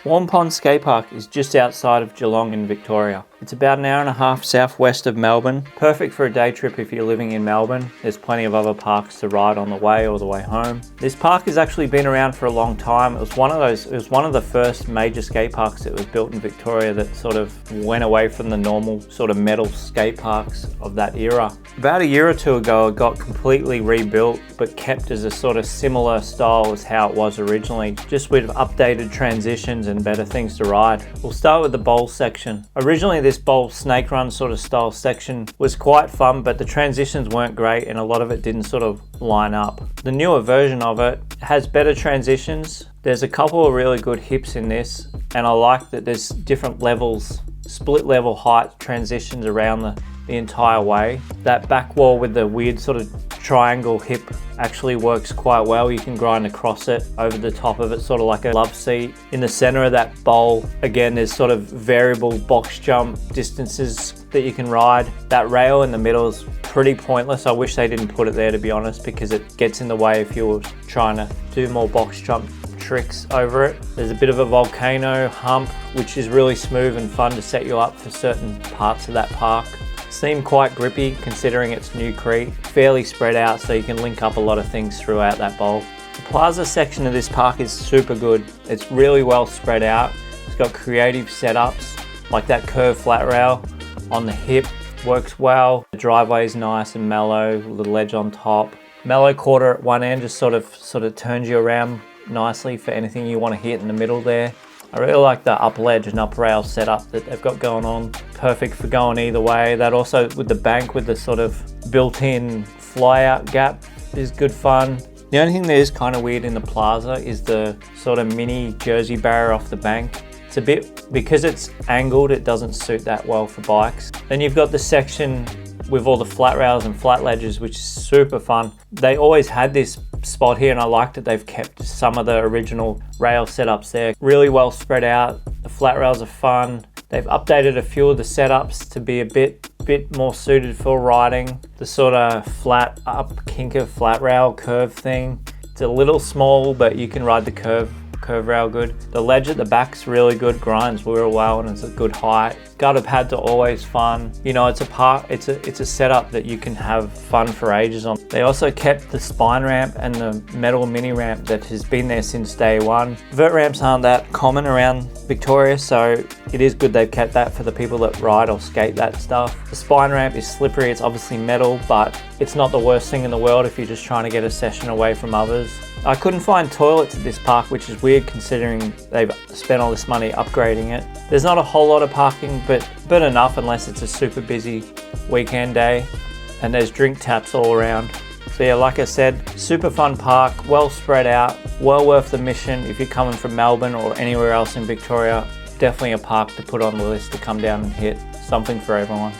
Waurn Ponds skatepark is just outside of Geelong in Victoria. It's about an hour and a half southwest of Melbourne. Perfect for a day trip if you're living in Melbourne. There's plenty of other parks to ride on the way or the way home. This park has actually been around for a long time. It was one of the first major skate parks that was built in Victoria that sort of went away from the normal sort of metal skate parks of that era. About a year or two ago, it got completely rebuilt, but kept as a sort of similar style as how it was originally, just with updated transitions and better things to ride. We'll start with the bowl section. Originally, this bowl snake run sort of style section was quite fun, but the transitions weren't great and a lot of it didn't sort of line up. The newer version of it has better transitions. There's a couple of really good hips in this, and I like that there's different levels, split level height transitions around the entire way. That back wall with the weird sort of triangle hip actually works quite well. You can grind across it, over the top of it, sort of like a love seat. In the center of that bowl, again, there's sort of variable box jump distances that you can ride. That rail in the middle is pretty pointless. I wish they didn't put it there, to be honest, because it gets in the way if you were trying to do more box jump tricks over it. There's a bit of a volcano hump, which is really smooth and fun to set you up for certain parts of that park. Seemed quite grippy considering it's newcrete, fairly spread out so you can link up a lot of things throughout that bowl. The plaza section of this park is super good. It's really well spread out. It's got creative setups like that curved flat rail on the hip, works well. The driveway is nice and mellow with the ledge on top. Mellow quarter at one end just sort of turns you around nicely for anything you want to hit in the middle there. I really like the up ledge and up rail setup that they've got going on. Perfect for going either way. That also with the bank with the sort of built-in fly out gap is good fun. The only thing that is kind of weird in the plaza is the sort of mini Jersey barrier off the bank. It's a bit, because it's angled, it doesn't suit that well for bikes. Then you've got the section with all the flat rails and flat ledges, which is super fun. They always had this spot here and I like that they've kept some of the original rail setups there. Really well spread out. The flat rails are fun. They've updated a few of the setups to be a bit more suited for riding. The sort of flat up kinker flat rail curve thing. It's a little small, but you can ride the curve rail good. The ledge at the back's really good, grinds real well and it's a good height. Gutter pads are always fun. You know, it's a setup that you can have fun for ages on. They also kept the spine ramp and the metal mini ramp that has been there since day one. Vert ramps aren't that common around Victoria, so it is good they've kept that for the people that ride or skate that stuff. The spine ramp is slippery, it's obviously metal, but it's not the worst thing in the world if you're just trying to get a session away from others. I couldn't find toilets at this park, which is weird considering they've spent all this money upgrading it. There's not a whole lot of parking, but enough unless it's a super busy weekend day, and there's drink taps all around. So yeah, like I said, super fun park, well spread out, well worth the mission if you're coming from Melbourne or anywhere else in Victoria. Definitely a park to put on the list to come down and hit. Something for everyone.